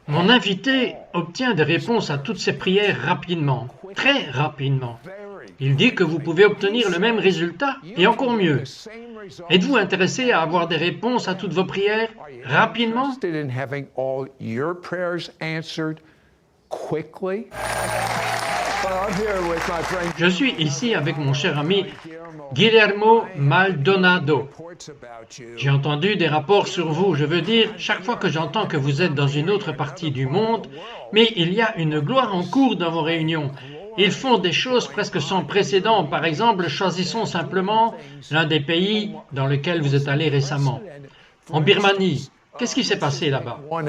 Mon invité obtient des réponses à toutes ses prières rapidement, très rapidement. Il dit que vous pouvez obtenir le même résultat et encore mieux. Êtes-vous intéressé à avoir des réponses à toutes vos prières rapidement? Je suis ici avec mon cher ami Guillermo Maldonado. J'ai entendu des rapports sur vous, je veux dire, chaque fois que j'entends que vous êtes dans une autre partie du monde, mais il y a une gloire en cours dans vos réunions. Ils font des choses presque sans précédent. Par exemple, choisissons simplement l'un des pays dans lequel vous êtes allé récemment. En Birmanie, qu'est-ce qui s'est passé là-bas? On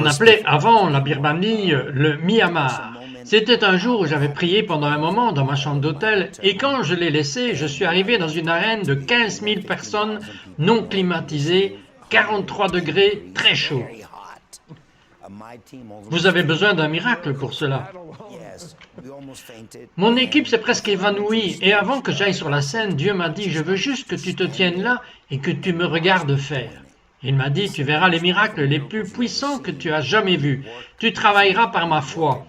appelait avant la Birmanie le Myanmar. C'était un jour où j'avais prié pendant un moment dans ma chambre d'hôtel et quand je l'ai laissé, je suis arrivé dans une arène de 15 000 personnes non climatisées, 43 degrés, très chaud. Vous avez besoin d'un miracle pour cela. Mon équipe s'est presque évanouie et avant que j'aille sur la scène, Dieu m'a dit « Je veux juste que tu te tiennes là et que tu me regardes faire ». Il m'a dit « Tu verras les miracles les plus puissants que tu as jamais vus. Tu travailleras par ma foi. »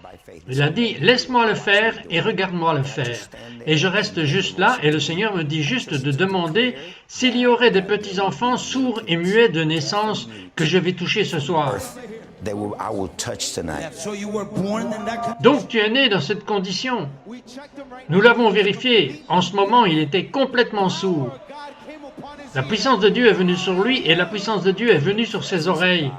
Il a dit « Laisse-moi le faire et regarde-moi le faire. » Et je reste juste là et le Seigneur me dit juste de demander s'il y aurait des petits-enfants sourds et muets de naissance que je vais toucher ce soir. Donc tu es né dans cette condition. Nous l'avons vérifié. En ce moment, il était complètement sourd. La puissance de Dieu est venue sur lui et la puissance de Dieu est venue sur ses oreilles.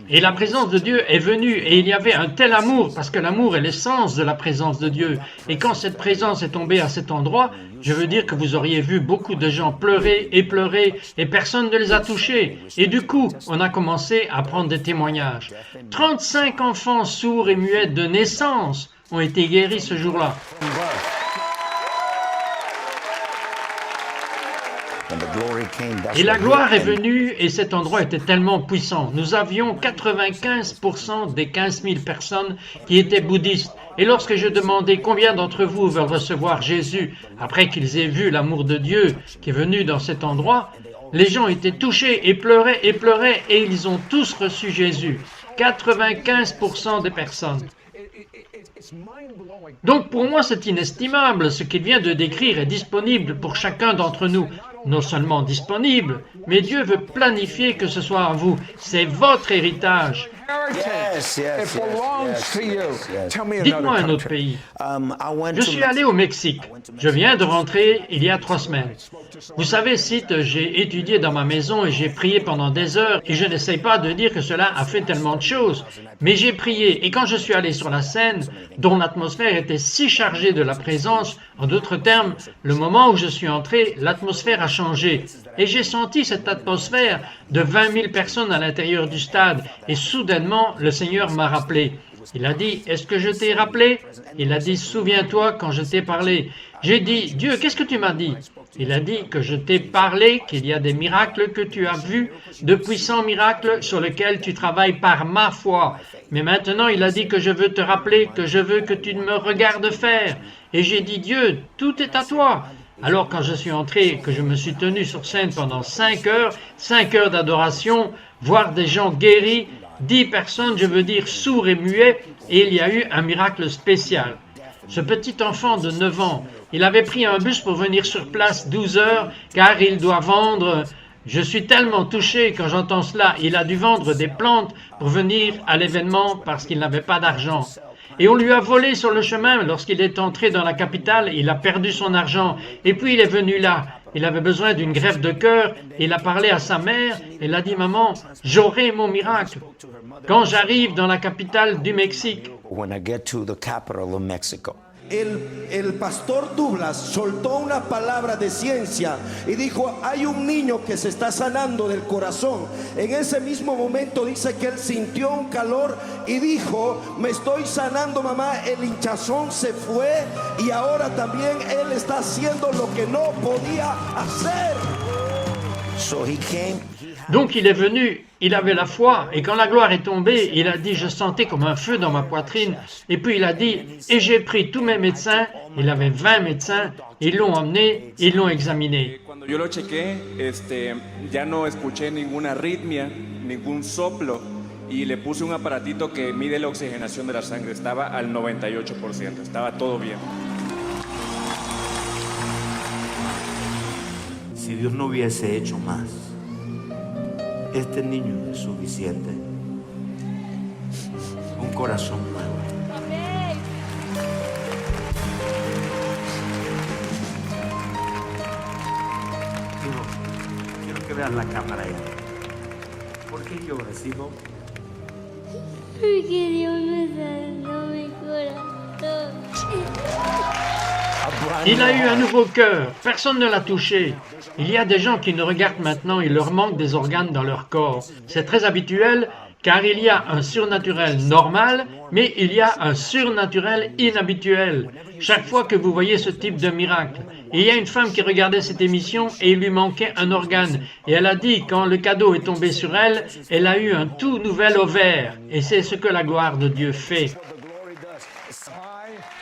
Et la présence de Dieu est venue et il y avait un tel amour parce que l'amour est l'essence de la présence de Dieu. Et quand cette présence est tombée à cet endroit, je veux dire que vous auriez vu beaucoup de gens pleurer et personne ne les a touchés. Et du coup, on a commencé à prendre des témoignages. 35 enfants sourds et muets de naissance ont été guéris ce jour-là. Et la gloire est venue et cet endroit était tellement puissant. Nous avions 95% des 15 000 personnes qui étaient bouddhistes. Et lorsque je demandais combien d'entre vous veulent recevoir Jésus après qu'ils aient vu l'amour de Dieu qui est venu dans cet endroit, les gens étaient touchés et pleuraient et ils ont tous reçu Jésus. 95% des personnes. Donc pour moi c'est inestimable, ce qu'il vient de décrire est disponible pour chacun d'entre nous. Non seulement disponible, mais Dieu veut planifier que ce soit à vous. C'est votre héritage. Dites-moi un autre pays. Je suis allé au Mexique. Je viens de rentrer il y a 3 semaines. Vous savez, Site, j'ai étudié dans ma maison et j'ai prié pendant des heures et je n'essaye pas de dire que cela a fait tellement de choses. Mais j'ai prié et quand je suis allé sur la scène, dont l'atmosphère était si chargée de la présence, en d'autres termes, le moment où je suis entré, l'atmosphère a changé. Et j'ai senti cette atmosphère de 20 000 personnes à l'intérieur du stade. Et soudainement, le Seigneur m'a rappelé. Il a dit, est-ce que je t'ai rappelé? Il a dit, souviens-toi quand je t'ai parlé. J'ai dit, Dieu, qu'est-ce que tu m'as dit? Il a dit que je t'ai parlé, qu'il y a des miracles que tu as vus, de puissants miracles sur lesquels tu travailles par ma foi. Mais maintenant, il a dit que je veux te rappeler, que je veux que tu me regardes faire. Et j'ai dit, Dieu, tout est à toi. Alors quand je suis entré, que je me suis tenu sur scène pendant 5 heures d'adoration, voir des gens guéris, 10 personnes, je veux dire sourds et muets, et il y a eu un miracle spécial. Ce petit enfant de 9 ans, il avait pris un bus pour venir sur place 12 heures, car il doit vendre. Je suis tellement touché quand j'entends cela. Il a dû vendre des plantes pour venir à l'événement parce qu'il n'avait pas d'argent. Et on lui a volé sur le chemin lorsqu'il est entré dans la capitale, il a perdu son argent. Et puis il est venu là. Il avait besoin d'une greffe de cœur. Il a parlé à sa mère. Elle a dit, maman, j'aurai mon miracle. Quand j'arrive dans la capitale du Mexique, El pastor Douglas soltó una palabra de ciencia y dijo, hay un niño que se está sanando del corazón. En ese mismo momento dice que él sintió un calor y dijo, me estoy sanando, mamá, el hinchazón se fue y ahora también él está haciendo lo que no podía hacer. Donc il est venu, il avait la foi, et quand la gloire est tombée, il a dit, je sentais comme un feu dans ma poitrine, et puis il a dit, et j'ai pris tous mes médecins, il avait 20 médecins, ils l'ont emmené, ils l'ont examiné. Cuando yo lo chequé, ya no escuché ninguna arritmia, ningún soplo, y le puse un aparatito que mide la oxigenación de la sangre, estaba al 98%, estaba todo bien. Si Dios no hubiese hecho más, este niño es suficiente. Un corazón nuevo. Quiero que vean la cámara ahí. ¿Por qué lloras, hijo? Porque Dios me sanó mi corazón. Il a eu un nouveau cœur, personne ne l'a touché. Il y a des gens qui nous regardent maintenant, il leur manque des organes dans leur corps. C'est très habituel car il y a un surnaturel normal, mais il y a un surnaturel inhabituel. Chaque fois que vous voyez ce type de miracle, il y a une femme qui regardait cette émission et il lui manquait un organe. Et elle a dit, quand le cadeau est tombé sur elle, elle a eu un tout nouvel ovaire. Et c'est ce que la gloire de Dieu fait.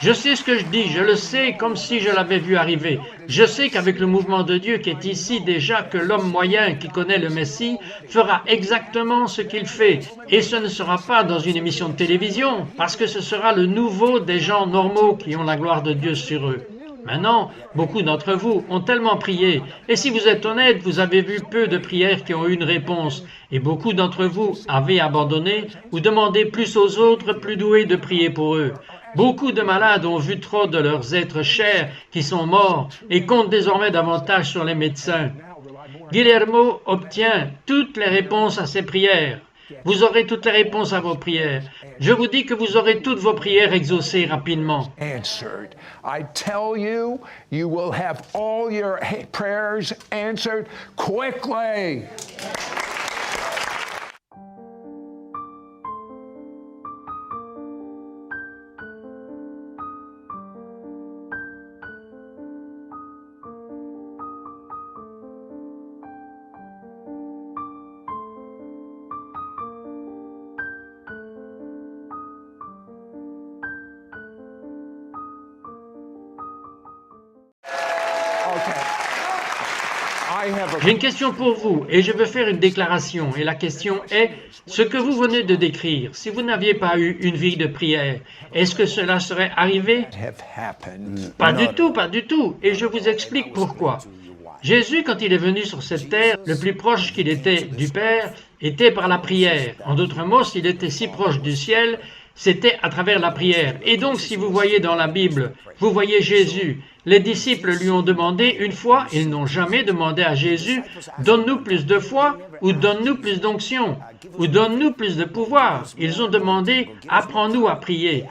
Je sais ce que je dis, je le sais comme si je l'avais vu arriver. Je sais qu'avec le mouvement de Dieu qui est ici déjà, que l'homme moyen qui connaît le Messie fera exactement ce qu'il fait. Et ce ne sera pas dans une émission de télévision, parce que ce sera le nouveau des gens normaux qui ont la gloire de Dieu sur eux. Maintenant, beaucoup d'entre vous ont tellement prié, et si vous êtes honnête, vous avez vu peu de prières qui ont eu une réponse, et beaucoup d'entre vous avez abandonné ou demandé plus aux autres plus doués de prier pour eux. Beaucoup de malades ont vu trop de leurs êtres chers qui sont morts et comptent désormais davantage sur les médecins. Guillermo obtient toutes les réponses à ses prières. Vous aurez toutes les réponses à vos prières. Je vous dis que vous aurez toutes vos prières exaucées rapidement. Answered. I tell you, you will have all your prayers answered quickly. J'ai une question pour vous et je veux faire une déclaration. Et la question est, ce que vous venez de décrire, si vous n'aviez pas eu une vie de prière, est-ce que cela serait arrivé? Pas du tout, pas du tout. Et je vous explique pourquoi. Jésus, quand il est venu sur cette terre, le plus proche qu'il était du Père était par la prière. En d'autres mots, s'il était si proche du ciel, c'était à travers la prière. Et donc, si vous voyez dans la Bible, vous voyez Jésus. Les disciples lui ont demandé une fois, ils n'ont jamais demandé à Jésus, donne-nous plus de foi, ou donne-nous plus d'onction, ou donne-nous plus de pouvoir. Ils ont demandé, apprends-nous à prier.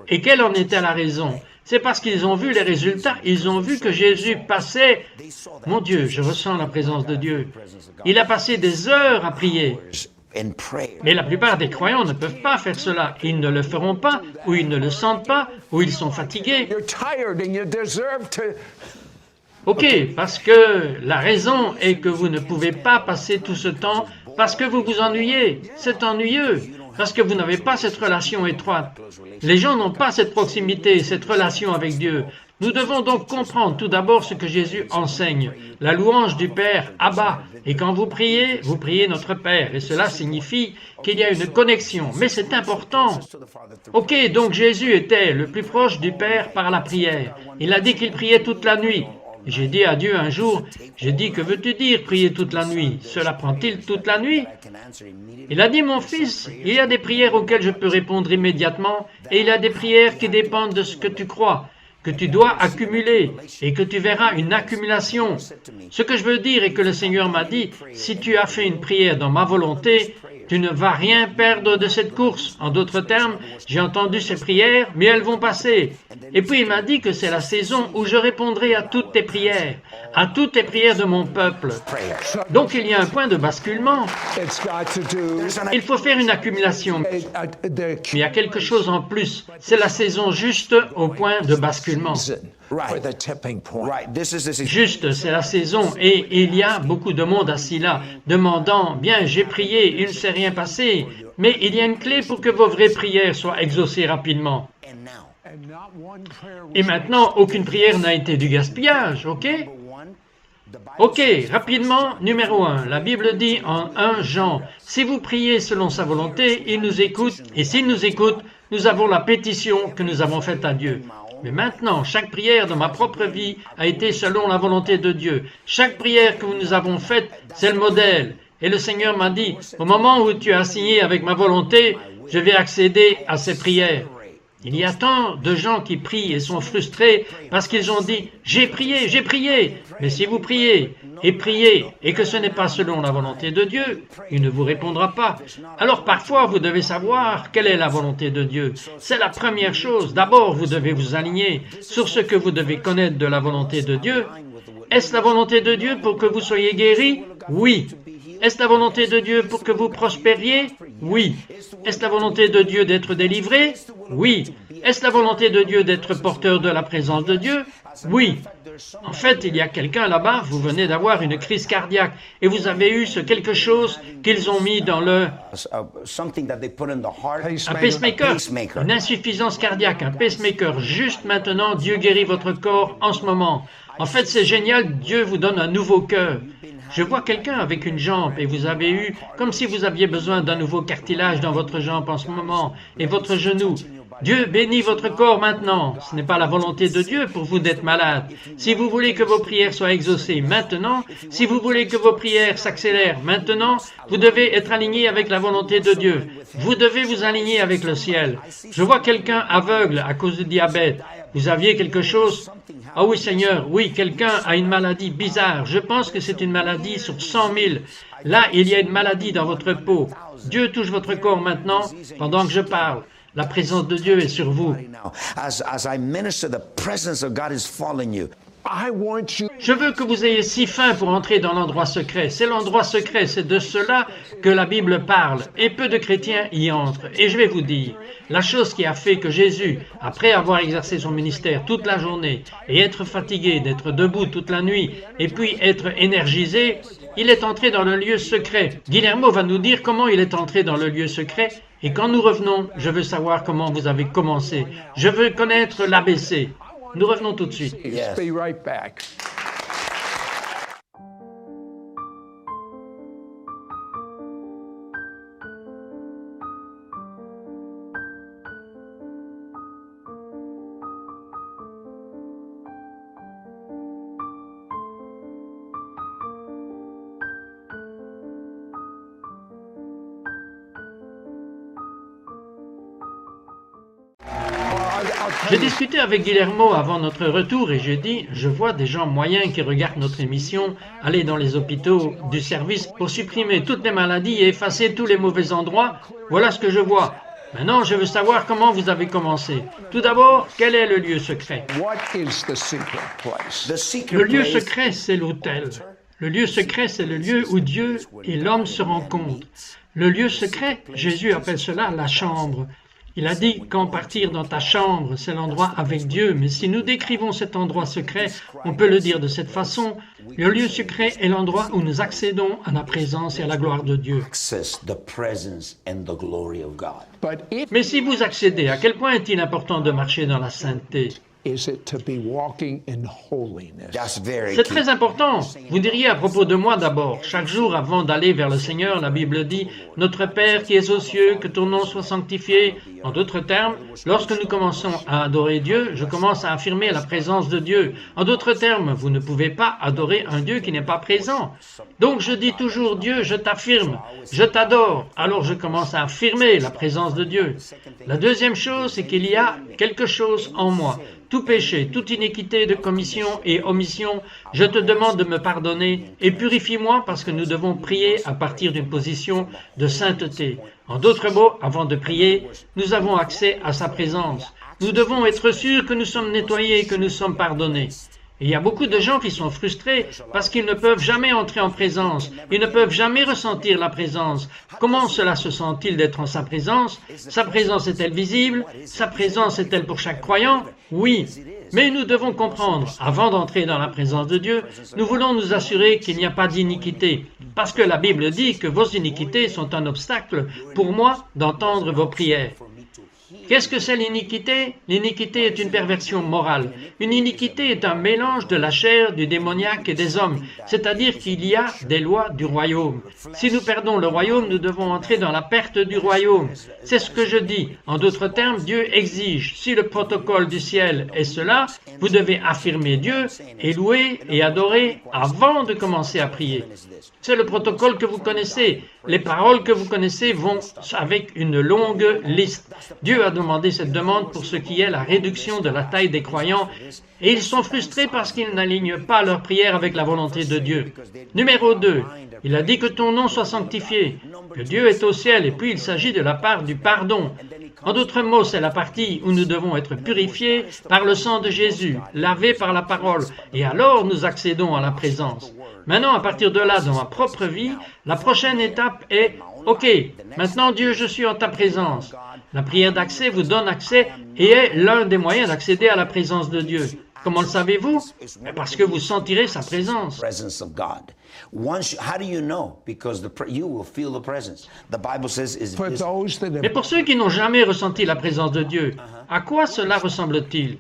Et quelle en était la raison? C'est parce qu'ils ont vu les résultats, ils ont vu que Jésus passait, mon Dieu, je ressens la présence de Dieu, il a passé des heures à prier. Mais la plupart des croyants ne peuvent pas faire cela. Ils ne le feront pas, ou ils ne le sentent pas, ou ils sont fatigués. Ok, parce que la raison est que vous ne pouvez pas passer tout ce temps parce que vous vous ennuyez. C'est ennuyeux, parce que vous n'avez pas cette relation étroite. Les gens n'ont pas cette proximité, cette relation avec Dieu. Nous devons donc comprendre tout d'abord ce que Jésus enseigne, la louange du Père, Abba. Et quand vous priez notre Père. Et cela signifie qu'il y a une connexion. Mais c'est important. Ok, donc Jésus était le plus proche du Père par la prière. Il a dit qu'il priait toute la nuit. J'ai dit à Dieu un jour, j'ai dit, que veux-tu dire prier toute la nuit? Cela prend-il toute la nuit? Il a dit, mon fils, il y a des prières auxquelles je peux répondre immédiatement et il y a des prières qui dépendent de ce que tu crois, que tu dois accumuler et que tu verras une accumulation. Ce que je veux dire est que le Seigneur m'a dit, si tu as fait une prière dans ma volonté, tu ne vas rien perdre de cette course. En d'autres termes, j'ai entendu ces prières, mais elles vont passer. Et puis il m'a dit que c'est la saison où je répondrai à toutes tes prières de mon peuple. Donc il y a un point de basculement. Il faut faire une accumulation. Mais il y a quelque chose en plus. C'est la saison juste au point de basculement. for the tipping point. Juste, c'est la saison et il y a beaucoup de monde assis là, demandant, bien, j'ai prié, il ne s'est rien passé, mais il y a une clé pour que vos vraies prières soient exaucées rapidement. Et maintenant, aucune prière n'a été du gaspillage, ok? Ok, rapidement, numéro 1, la Bible dit en 1 Jean, « Si vous priez selon sa volonté, il nous écoute, et s'il nous écoute, nous avons la pétition que nous avons faite à Dieu. » Mais maintenant, chaque prière de ma propre vie a été selon la volonté de Dieu. Chaque prière que nous avons faite, c'est le modèle. Et le Seigneur m'a dit, « Au moment où tu as signé avec ma volonté, je vais accéder à ces prières. » Il y a tant de gens qui prient et sont frustrés parce qu'ils ont dit « J'ai prié !» Mais si vous priez et que ce n'est pas selon la volonté de Dieu, il ne vous répondra pas. Alors parfois, vous devez savoir quelle est la volonté de Dieu. C'est la première chose. D'abord, vous devez vous aligner sur ce que vous devez connaître de la volonté de Dieu. Est-ce la volonté de Dieu pour que vous soyez guéris? Oui. Est-ce la volonté de Dieu pour que vous prospériez? Oui. Est-ce la volonté de Dieu d'être délivré? Oui. Est-ce la volonté de Dieu d'être porteur de la présence de Dieu? Oui. En fait, il y a quelqu'un là-bas, vous venez d'avoir une crise cardiaque et vous avez eu ce quelque chose qu'ils ont mis dans un pacemaker, une insuffisance cardiaque, un pacemaker. Juste maintenant, Dieu guérit votre corps en ce moment. En fait, c'est génial, Dieu vous donne un nouveau cœur. Je vois quelqu'un avec une jambe et vous avez eu comme si vous aviez besoin d'un nouveau cartilage dans votre jambe en ce moment et votre genou. Dieu bénit votre corps maintenant. Ce n'est pas la volonté de Dieu pour vous d'être malade. Si vous voulez que vos prières soient exaucées maintenant, si vous voulez que vos prières s'accélèrent maintenant, vous devez être aligné avec la volonté de Dieu. Vous devez vous aligner avec le ciel. Je vois quelqu'un aveugle à cause du diabète. Vous aviez quelque chose? Ah oui, Seigneur, oui, quelqu'un a une maladie bizarre. Je pense que c'est une maladie sur 100 000. Là, il y a une maladie dans votre peau. Dieu touche votre corps maintenant pendant que je parle. La présence de Dieu est sur vous. Je veux que vous ayez si faim pour entrer dans l'endroit secret. C'est l'endroit secret, c'est de cela que la Bible parle. Et peu de chrétiens y entrent. Et je vais vous dire, la chose qui a fait que Jésus, après avoir exercé son ministère toute la journée, et être fatigué, d'être debout toute la nuit, et puis être énergisé, il est entré dans le lieu secret. Guillermo va nous dire comment il est entré dans le lieu secret. Et quand nous revenons, je veux savoir comment vous avez commencé. Je veux connaître l'ABC. Nous revenons tout de suite. Yes. Be right back. J'ai discuté avec Guillermo avant notre retour et j'ai dit, je vois des gens moyens qui regardent notre émission aller dans les hôpitaux du service pour supprimer toutes les maladies et effacer tous les mauvais endroits. Voilà ce que je vois. Maintenant, je veux savoir comment vous avez commencé. Tout d'abord, quel est le lieu secret? Le lieu secret, c'est l'autel. Le lieu secret, c'est le lieu où Dieu et l'homme se rencontrent. Le lieu secret, Jésus appelle cela la chambre. Il a dit quand partir dans ta chambre, c'est l'endroit avec Dieu, mais si nous décrivons cet endroit secret, on peut le dire de cette façon, le lieu secret est l'endroit où nous accédons à la présence et à la gloire de Dieu. Mais si vous accédez, à quel point est-il important de marcher dans la sainteté? C'est très important. Vous diriez à propos de moi d'abord, chaque jour avant d'aller vers le Seigneur, la Bible dit « Notre Père qui es aux cieux, que ton nom soit sanctifié ». En d'autres termes, lorsque nous commençons à adorer Dieu, je commence à affirmer la présence de Dieu. En d'autres termes, vous ne pouvez pas adorer un Dieu qui n'est pas présent. Donc je dis toujours « Dieu, je t'affirme, je t'adore ». Alors je commence à affirmer la présence de Dieu. La deuxième chose, c'est qu'il y a quelque chose en moi. Tout péché, toute iniquité de commission et omission, je te demande de me pardonner et purifie-moi parce que nous devons prier à partir d'une position de sainteté. En d'autres mots, avant de prier, nous avons accès à sa présence. Nous devons être sûrs que nous sommes nettoyés et que nous sommes pardonnés. Il y a beaucoup de gens qui sont frustrés parce qu'ils ne peuvent jamais entrer en présence. Ils ne peuvent jamais ressentir la présence. Comment cela se sent-il d'être en sa présence? Sa présence est-elle visible? Sa présence est-elle pour chaque croyant? Oui. Mais nous devons comprendre, avant d'entrer dans la présence de Dieu, nous voulons nous assurer qu'il n'y a pas d'iniquité. Parce que la Bible dit que vos iniquités sont un obstacle pour moi d'entendre vos prières. Qu'est-ce que c'est l'iniquité? L'iniquité est une perversion morale. Une iniquité est un mélange de la chair, du démoniaque et des hommes, c'est-à-dire qu'il y a des lois du royaume. Si nous perdons le royaume, nous devons entrer dans la perte du royaume. C'est ce que je dis. En d'autres termes, Dieu exige. Si le protocole du ciel est cela, vous devez affirmer Dieu et louer et adorer avant de commencer à prier. C'est le protocole que vous connaissez. Les paroles que vous connaissez vont avec une longue liste. Dieu a demandé cette demande pour ce qui est la réduction de la taille des croyants et ils sont frustrés parce qu'ils n'alignent pas leur prière avec la volonté de Dieu. Numéro 2, il a dit que ton nom soit sanctifié, que Dieu est au ciel et puis il s'agit de la part du pardon. En d'autres mots, c'est la partie où nous devons être purifiés par le sang de Jésus, lavés par la parole, et alors nous accédons à la présence. Maintenant, à partir de là, dans ma propre vie, la prochaine étape est « Ok, maintenant Dieu, je suis en ta présence ». La prière d'accès vous donne accès et est l'un des moyens d'accéder à la présence de Dieu. Comment le savez-vous? Parce que vous sentirez sa présence. Mais pour ceux qui n'ont jamais ressenti la présence de Dieu, à quoi cela ressemble-t-il?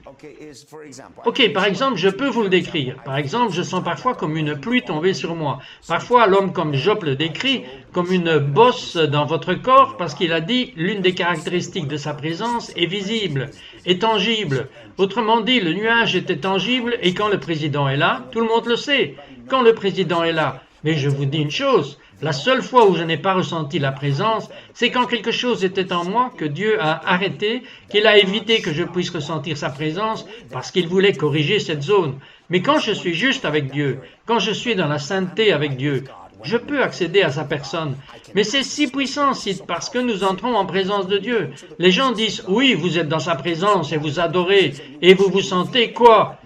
Ok, par exemple, je peux vous le décrire. Par exemple, je sens parfois comme une pluie tomber sur moi. Parfois, l'homme comme Job le décrit, comme une bosse dans votre corps, parce qu'il a dit l'une des caractéristiques de sa présence est visible, est tangible. Autrement dit, le nuage était tangible et quand le président est là, tout le monde le sait. Quand le président est là, mais je vous dis une chose, la seule fois où je n'ai pas ressenti la présence, c'est quand quelque chose était en moi que Dieu a arrêté, qu'il a évité que je puisse ressentir sa présence parce qu'il voulait corriger cette zone. Mais quand je suis juste avec Dieu, quand je suis dans la sainteté avec Dieu, je peux accéder à sa personne. Mais c'est si puissant, parce que nous entrons en présence de Dieu. Les gens disent, oui, vous êtes dans sa présence et vous adorez, et vous vous sentez quoi?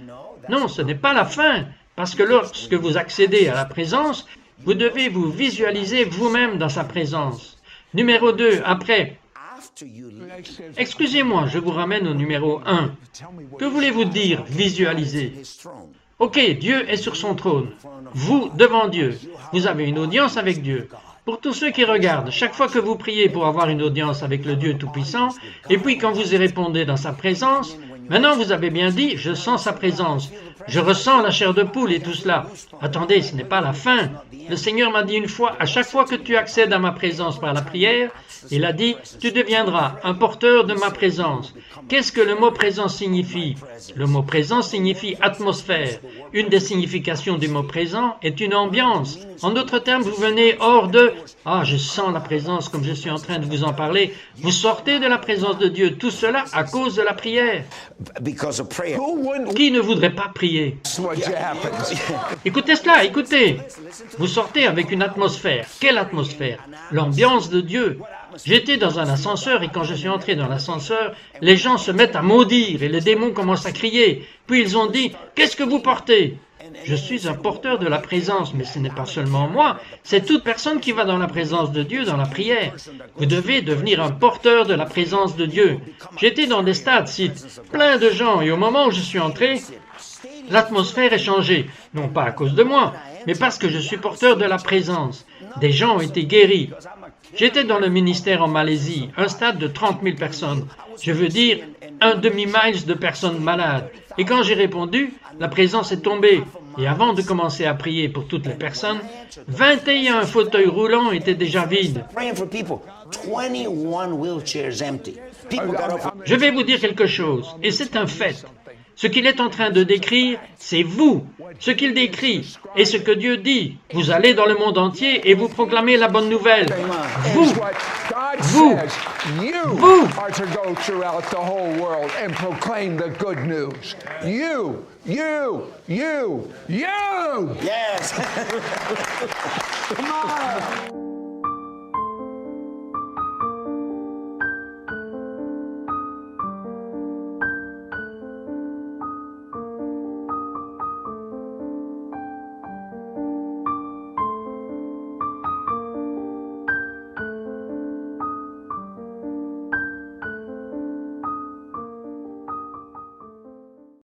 Non, ce n'est pas la fin, parce que lorsque vous accédez à la présence, vous devez vous visualiser vous-même dans sa présence. Numéro 2, après. Excusez-moi, je vous ramène au numéro 1. Que voulez-vous dire, visualiser? Ok, Dieu est sur son trône. Vous, devant Dieu. Vous avez une audience avec Dieu. Pour tous ceux qui regardent, chaque fois que vous priez pour avoir une audience avec le Dieu Tout-Puissant, et puis quand vous y répondez dans sa présence, maintenant vous avez bien dit, je sens sa présence. Je ressens la chair de poule et tout cela. Attendez, ce n'est pas la fin. Le Seigneur m'a dit une fois, à chaque fois que tu accèdes à ma présence par la prière, il a dit, tu deviendras un porteur de ma présence. Qu'est-ce que le mot présence signifie? Le mot présence signifie atmosphère. Une des significations du mot présent est une ambiance. En d'autres termes, vous venez hors de « Ah, je sens la présence comme je suis en train de vous en parler ». Vous sortez de la présence de Dieu. Tout cela à cause de la prière. Qui ne voudrait pas prier? Écoutez cela, écoutez. Vous sortez avec une atmosphère. Quelle atmosphère? L'ambiance de Dieu. J'étais dans un ascenseur et quand je suis entré dans l'ascenseur, les gens se mettent à maudire et les démons commencent à crier. Puis ils ont dit, « Qu'est-ce que vous portez ?» Je suis un porteur de la présence, mais ce n'est pas seulement moi, c'est toute personne qui va dans la présence de Dieu, dans la prière. Vous devez devenir un porteur de la présence de Dieu. J'étais dans des stades, plein de gens, et au moment où je suis entré, l'atmosphère est changée. Non pas à cause de moi, mais parce que je suis porteur de la présence. Des gens ont été guéris. J'étais dans le ministère en Malaisie, un stade de 30 000 personnes. Je veux dire, un demi-mile de personnes malades. Et quand j'ai répondu, la présence est tombée. Et avant de commencer à prier pour toutes les personnes, 21 fauteuils roulants étaient déjà vides. Je vais vous dire quelque chose, et c'est un fait. Ce qu'il est en train de décrire, c'est vous. Ce qu'il décrit et ce que Dieu dit. Vous allez dans le monde entier et vous proclamez la bonne nouvelle. Vous You. Yes. Come on.